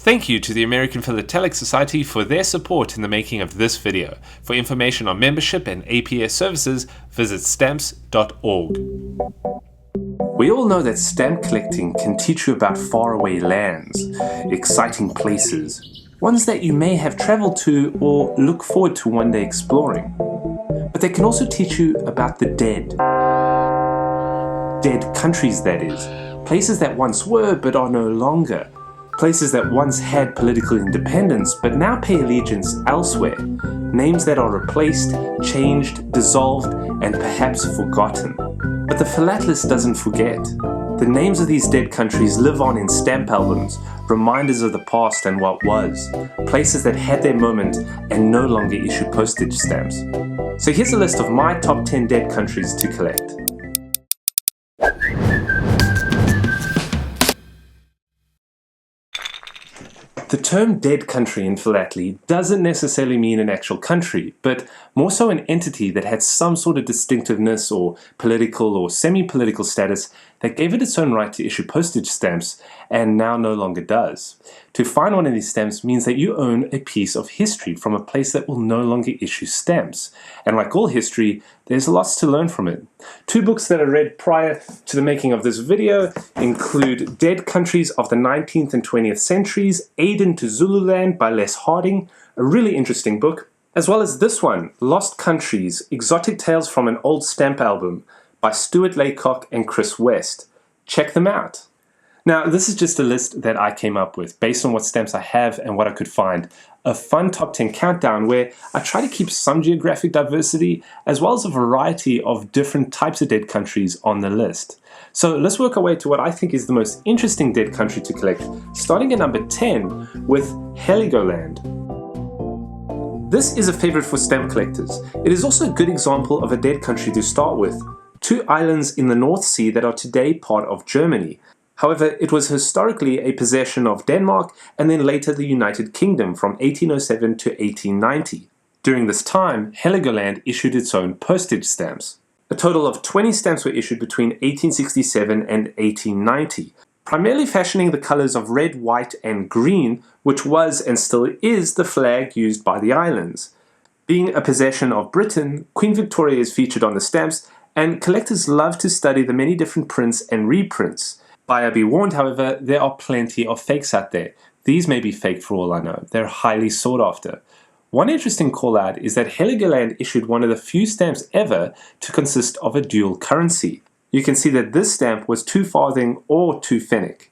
Thank you to the American Philatelic Society for their support in the making of this video. For information on membership and APS services, visit stamps.org. We all know that stamp collecting can teach you about faraway lands, exciting places, ones that you may have traveled to or look forward to one day exploring. But they can also teach you about the dead. Dead countries, that is. Places that once were but are no longer. Places that once had political independence but now pay allegiance elsewhere. Names that are replaced, changed, dissolved, and perhaps forgotten. But the philatelist doesn't forget. The names of these dead countries live on in stamp albums, reminders of the past and what was, places that had their moment and no longer issue postage stamps. So here's a list of my top 10 dead countries to collect. The term dead country in philately doesn't necessarily mean an actual country, but more so an entity that had some sort of distinctiveness or political or semi-political status that gave it its own right to issue postage stamps and now no longer does. To find one of these stamps means that you own a piece of history from a place that will no longer issue stamps. And like all history, there's lots to learn from it. Two books that I read prior to the making of this video include Dead Countries of the 19th and 20th Centuries, Aden to Zululand by Les Harding, a really interesting book, as well as this one, Lost Countries, Exotic Tales from an Old Stamp Album by Stuart, Laycock and Chris West. Check them out. Now, this is just a list that I came up with based on what stamps I have and what I could find. A fun top 10 countdown where I try to keep some geographic diversity as well as a variety of different types of dead countries on the list. So let's work our way to what I think is the most interesting dead country to collect, starting at number 10 with Heligoland. This is a favorite for stamp collectors. It is also a good example of a dead country to start with. Two islands in the North Sea that are today part of Germany. However, it was historically a possession of Denmark and then later the United Kingdom from 1807 to 1890. During this time, Heligoland issued its own postage stamps. A total of 20 stamps were issued between 1867 and 1890, primarily fashioning the colors of red, white and green, which was and still is the flag used by the islands. Being a possession of Britain, Queen Victoria is featured on the stamps, and collectors love to study the many different prints and reprints. Buyer be warned, however, there are plenty of fakes out there. These may be fake for all I know. They're highly sought after. One interesting call out is that Heligoland issued one of the few stamps ever to consist of a dual currency. You can see that this stamp was 2 farthing or 2 pfennig.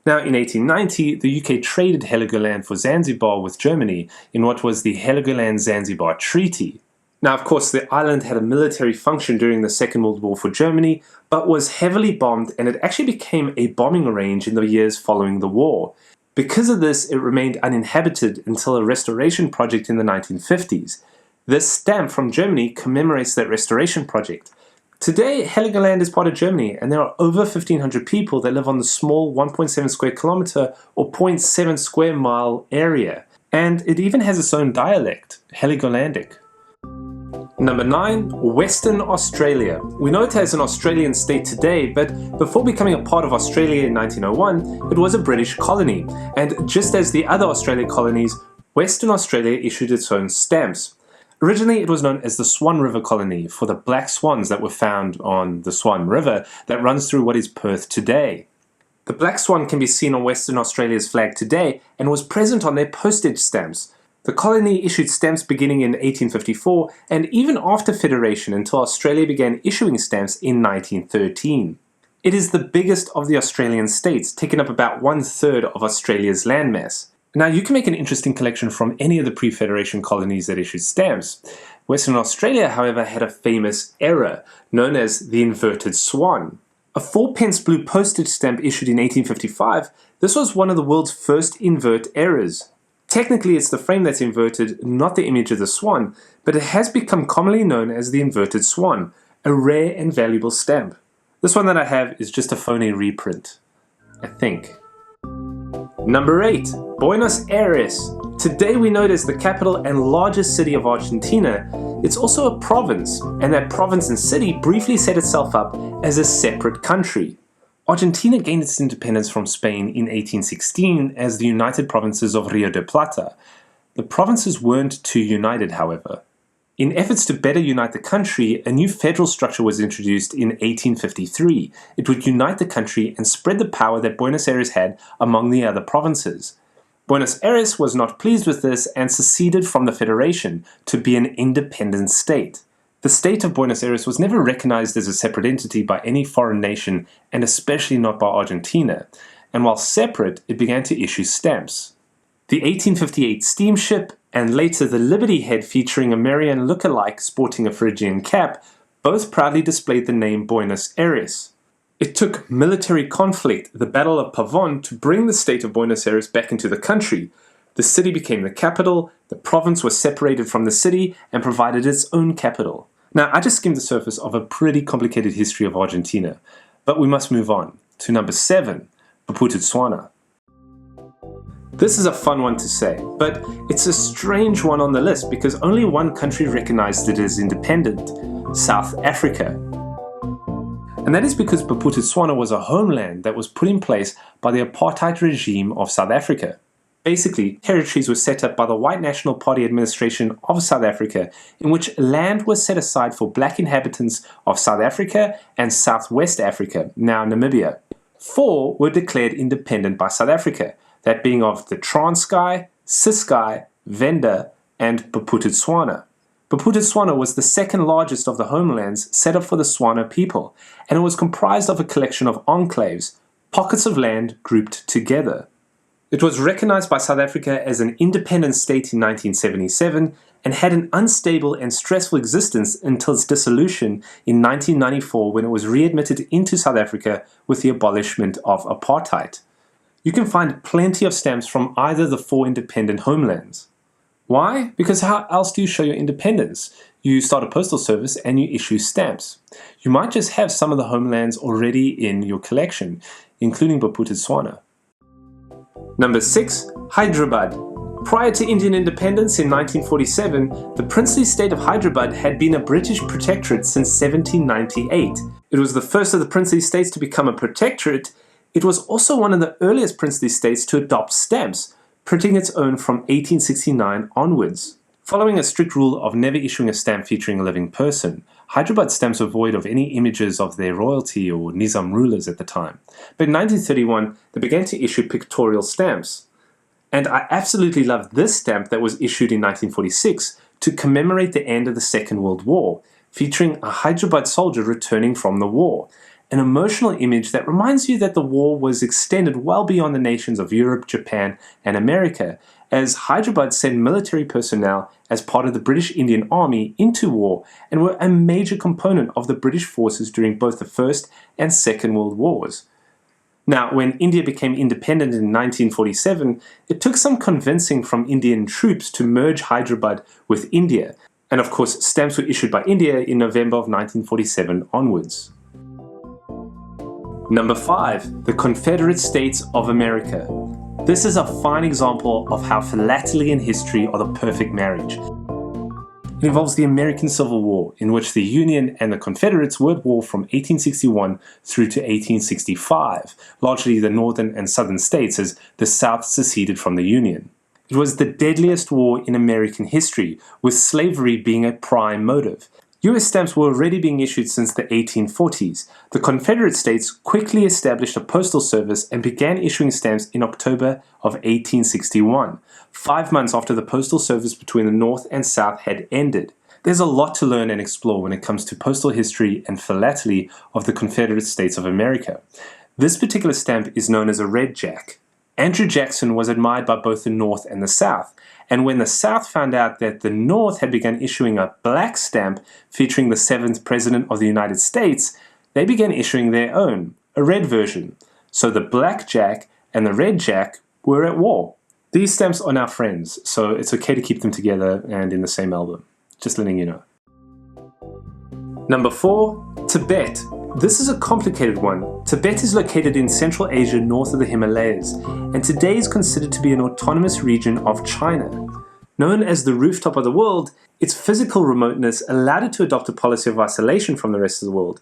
Now in 1890, the UK traded Heligoland for Zanzibar with Germany in what was the Heligoland-Zanzibar Treaty. Now, of course, the island had a military function during the Second World War for Germany, but was heavily bombed and it actually became a bombing range in the years following the war. Because of this, it remained uninhabited until a restoration project in the 1950s. This stamp from Germany commemorates that restoration project. Today, Heligoland is part of Germany and there are over 1,500 people that live on the small 1.7 square kilometer or 0.7 square mile area. And it even has its own dialect, Heligolandic. Number 9. Western Australia. We know it as an Australian state today, but before becoming a part of Australia in 1901, it was a British colony, and just as the other Australian colonies, Western Australia issued its own stamps. Originally, it was known as the Swan River Colony for the black swans that were found on the Swan River that runs through what is Perth today. The black swan can be seen on Western Australia's flag today and was present on their postage stamps. The colony issued stamps beginning in 1854 and even after Federation until Australia began issuing stamps in 1913. It is the biggest of the Australian states, taking up about 1/3 of Australia's landmass. Now you can make an interesting collection from any of the pre-Federation colonies that issued stamps. Western Australia, however, had a famous error, known as the inverted swan. A 4p blue postage stamp issued in 1855, this was one of the world's first invert errors. Technically, it's the frame that's inverted, not the image of the swan, but it has become commonly known as the inverted swan, a rare and valuable stamp. This one that I have is just a phony reprint, I think. Number 8. Buenos Aires. Today we know it as the capital and largest city of Argentina. It's also a province, and that province and city briefly set itself up as a separate country. Argentina gained its independence from Spain in 1816 as the United Provinces of Rio de Plata. The provinces weren't too united, however. In efforts to better unite the country, a new federal structure was introduced in 1853. It would unite the country and spread the power that Buenos Aires had among the other provinces. Buenos Aires was not pleased with this and seceded from the federation to be an independent state. The state of Buenos Aires was never recognized as a separate entity by any foreign nation, and especially not by Argentina, and while separate, it began to issue stamps. The 1858 steamship, and later the Liberty Head featuring a Marianne look-alike sporting a Phrygian cap, both proudly displayed the name Buenos Aires. It took military conflict, the Battle of Pavon, to bring the state of Buenos Aires back into the country. The city became the capital, the province was separated from the city, and provided its own capital. Now, I just skimmed the surface of a pretty complicated history of Argentina, but we must move on to number 7, Bophuthatswana. This is a fun one to say, but it's a strange one on the list because only one country recognized it as independent, South Africa. And that is because Bophuthatswana was a homeland that was put in place by the apartheid regime of South Africa. Basically, territories were set up by the White National Party administration of South Africa, in which land was set aside for black inhabitants of South Africa and Southwest Africa, now Namibia. 4 were declared independent by South Africa, that being of the Transkei, Ciskei, Venda, and Bophuthatswana. Bophuthatswana was the second largest of the homelands set up for the Tswana people, and it was comprised of a collection of enclaves, pockets of land grouped together. It was recognized by South Africa as an independent state in 1977 and had an unstable and stressful existence until its dissolution in 1994 when it was readmitted into South Africa with the abolishment of apartheid. You can find plenty of stamps from either the 4 independent homelands. Why? Because how else do you show your independence? You start a postal service and you issue stamps. You might just have some of the homelands already in your collection, including Bophuthatswana. Number 6, Hyderabad. Prior to Indian independence in 1947, the princely state of Hyderabad had been a British protectorate since 1798. It was the first of the princely states to become a protectorate. It was also one of the earliest princely states to adopt stamps, printing its own from 1869 onwards. Following a strict rule of never issuing a stamp featuring a living person, Hyderabad stamps were void of any images of their royalty or Nizam rulers at the time. But in 1931, they began to issue pictorial stamps. And I absolutely love this stamp that was issued in 1946 to commemorate the end of the Second World War, featuring a Hyderabad soldier returning from the war. An emotional image that reminds you that the war was extended well beyond the nations of Europe, Japan, and America, as Hyderabad sent military personnel as part of the British Indian Army into war and were a major component of the British forces during both the First and Second World Wars. Now, when India became independent in 1947, it took some convincing from Indian troops to merge Hyderabad with India, and of course stamps were issued by India in November of 1947 onwards. Number 5, the Confederate States of America. This is a fine example of how philately and history are the perfect marriage. It involves the American Civil War, in which the Union and the Confederates were at war from 1861 through to 1865, largely the northern and southern states as the South seceded from the Union. It was the deadliest war in American history, with slavery being a prime motive. US stamps were already being issued since the 1840s. The Confederate States quickly established a postal service and began issuing stamps in October of 1861, 5 months after the postal service between the North and South had ended. There's a lot to learn and explore when it comes to postal history and philately of the Confederate States of America. This particular stamp is known as a red jack. Andrew Jackson was admired by both the North and the South, and when the South found out that the North had begun issuing a black stamp featuring the 7th President of the United States, they began issuing their own, a red version. So the black jack and the red jack were at war. These stamps are now friends, so it's okay to keep them together and in the same album. Just letting you know. Number 4, Tibet. This is a complicated one. Tibet is located in Central Asia north of the Himalayas, and today is considered to be an autonomous region of China. Known as the rooftop of the world, its physical remoteness allowed it to adopt a policy of isolation from the rest of the world.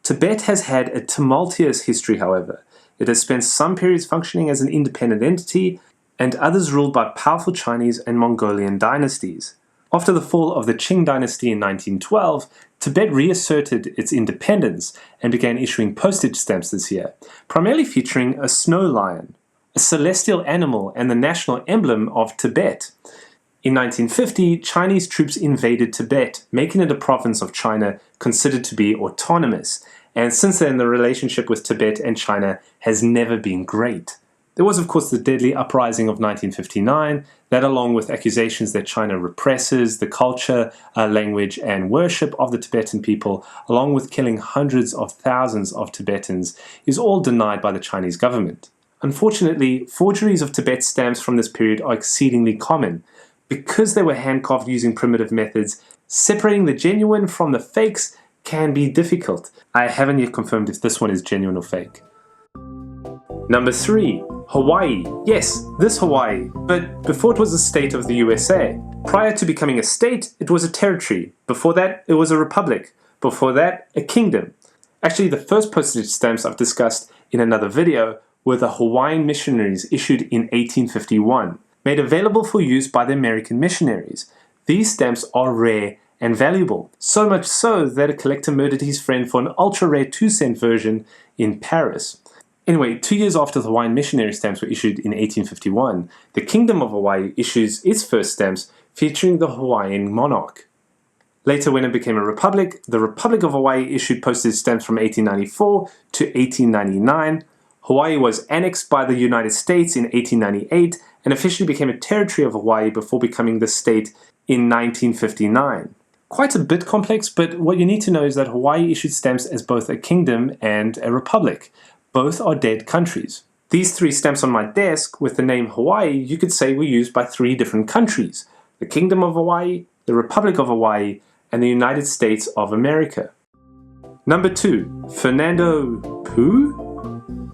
Tibet has had a tumultuous history, however. It has spent some periods functioning as an independent entity, and others ruled by powerful Chinese and Mongolian dynasties. After the fall of the Qing dynasty in 1912, Tibet reasserted its independence and began issuing postage stamps this year, primarily featuring a snow lion, a celestial animal and the national emblem of Tibet. In 1950, Chinese troops invaded Tibet, making it a province of China considered to be autonomous, and since then the relationship with Tibet and China has never been great. There was, of course, the deadly uprising of 1959, that along with accusations that China represses the culture, language, and worship of the Tibetan people, along with killing hundreds of thousands of Tibetans, is all denied by the Chinese government. Unfortunately, forgeries of Tibet stamps from this period are exceedingly common. Because they were hand-carved using primitive methods, separating the genuine from the fakes can be difficult. I haven't yet confirmed if this one is genuine or fake. Number 3. Hawaii. Yes, this Hawaii, but before it was a state of the USA. Prior to becoming a state, it was a territory. Before that, it was a republic. Before that, a kingdom. Actually, the first postage stamps I've discussed in another video were the Hawaiian missionaries issued in 1851, made available for use by the American missionaries. These stamps are rare and valuable, so much so that a collector murdered his friend for an ultra-rare 2-cent version in Paris. Anyway, 2 years after the Hawaiian missionary stamps were issued in 1851, the Kingdom of Hawaii issues its first stamps featuring the Hawaiian monarch. Later, when it became a republic, the Republic of Hawaii issued postage stamps from 1894 to 1899. Hawaii was annexed by the United States in 1898 and officially became a territory of Hawaii before becoming the state in 1959. Quite a bit complex, but what you need to know is that Hawaii issued stamps as both a kingdom and a republic. Both are dead countries. These 3 stamps on my desk with the name Hawaii, you could say were used by 3 different countries: the Kingdom of Hawaii, the Republic of Hawaii, and the United States of America. Number 2. Fernando Po?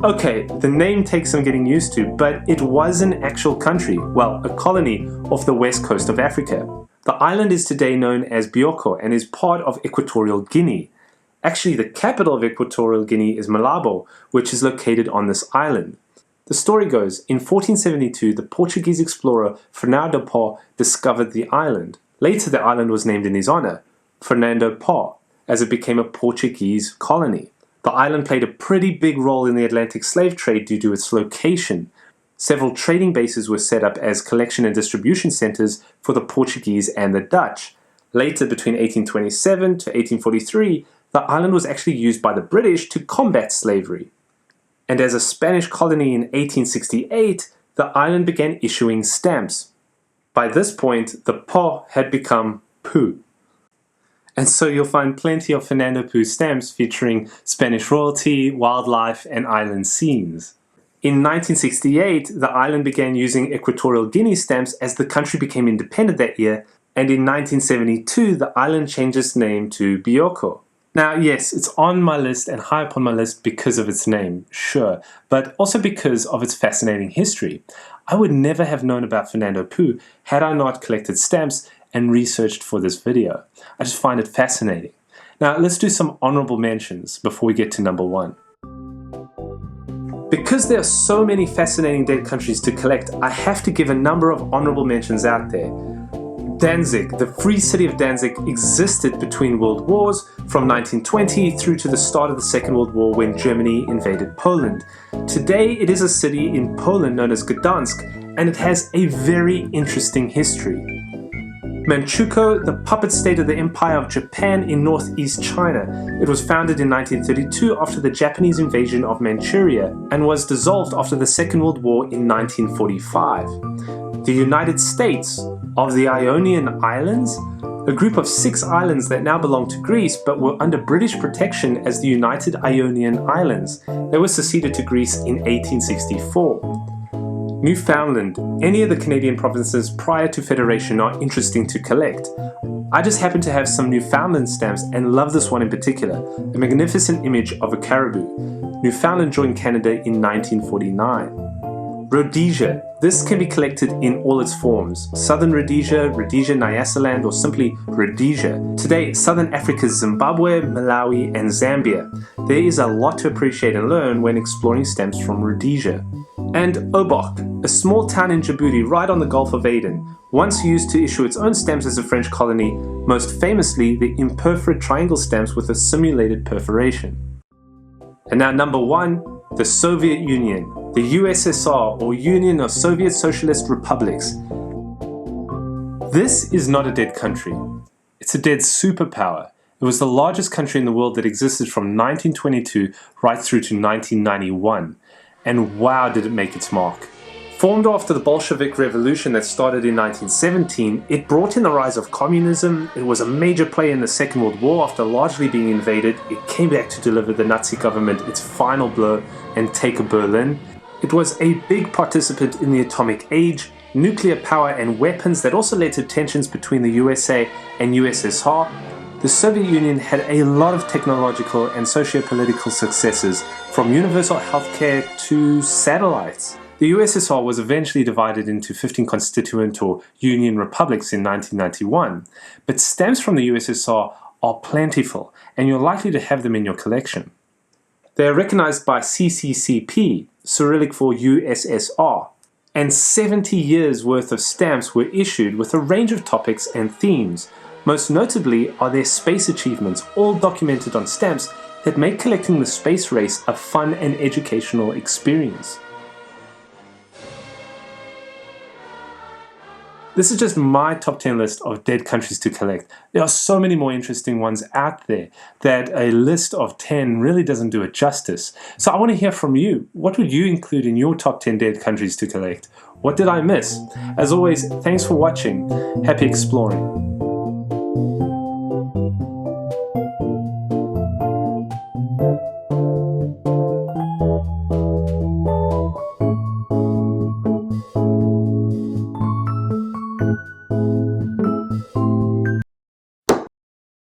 Okay, the name takes some getting used to, but it was an actual country, well, a colony off the west coast of Africa. The island is today known as Bioko and is part of Equatorial Guinea. Actually, the capital of Equatorial Guinea is Malabo, which is located on this island. The story goes, in 1472, the Portuguese explorer Fernando Po discovered the island. Later, the island was named in his honor, Fernando Po, as it became a Portuguese colony. The island played a pretty big role in the Atlantic slave trade due to its location. Several trading bases were set up as collection and distribution centers for the Portuguese and the Dutch. Later, between 1827 to 1843, the island was actually used by the British to combat slavery. And as a Spanish colony in 1868, the island began issuing stamps. By this point, the Po had become Pu. And so you'll find plenty of Fernando Po stamps featuring Spanish royalty, wildlife, and island scenes. In 1968, the island began using Equatorial Guinea stamps as the country became independent that year, and in 1972, the island changed its name to Bioko. Now, yes, it's on my list and high up on my list because of its name, sure, but also because of its fascinating history. I would never have known about Fernando Po had I not collected stamps and researched for this video. I just find it fascinating. Now, let's do some honorable mentions before we get to number 1. Because there are so many fascinating dead countries to collect, I have to give a number of honorable mentions out there. Danzig, the free city of Danzig, existed between world wars from 1920 through to the start of the Second World War when Germany invaded Poland. Today it is a city in Poland known as Gdansk, and it has a very interesting history. Manchukuo, the puppet state of the Empire of Japan in northeast China. It was founded in 1932 after the Japanese invasion of Manchuria and was dissolved after the Second World War in 1945. The United States of the Ionian Islands, a group of 6 islands that now belong to Greece but were under British protection as the United Ionian Islands. They were seceded to Greece in 1864. Newfoundland, any of the Canadian provinces prior to Federation are interesting to collect. I just happen to have some Newfoundland stamps and love this one in particular, a magnificent image of a caribou. Newfoundland joined Canada in 1949. Rhodesia. This can be collected in all its forms. Southern Rhodesia, Rhodesia Nyasaland, or simply Rhodesia. Today, Southern Africa's Zimbabwe, Malawi, and Zambia. There is a lot to appreciate and learn when exploring stamps from Rhodesia. And Obok, a small town in Djibouti right on the Gulf of Aden, once used to issue its own stamps as a French colony, most famously the imperforate triangle stamps with a simulated perforation. And now number 1, the Soviet Union, the USSR, or Union of Soviet Socialist Republics. This is not a dead country. It's a dead superpower. It was the largest country in the world that existed from 1922 right through to 1991. And wow, did it make its mark. Formed after the Bolshevik Revolution that started in 1917, it brought in the rise of communism. It was a major player in the Second World War. After largely being invaded, it came back to deliver the Nazi government its final blow and take Berlin. It was a big participant in the atomic age, nuclear power and weapons that also led to tensions between the USA and USSR. The Soviet Union had a lot of technological and socio-political successes, from universal healthcare to satellites. The USSR was eventually divided into 15 constituent or union republics in 1991, but stamps from the USSR are plentiful, and you're likely to have them in your collection. They are recognized by CCCP, Cyrillic for USSR, and 70 years worth of stamps were issued with a range of topics and themes. Most notably are their space achievements, all documented on stamps that make collecting the space race a fun and educational experience. This is just my top 10 list of dead countries to collect. There are so many more interesting ones out there that a list of 10 really doesn't do it justice. So I want to hear from you. What would you include in your top 10 dead countries to collect? What did I miss? As always, thanks for watching. Happy exploring.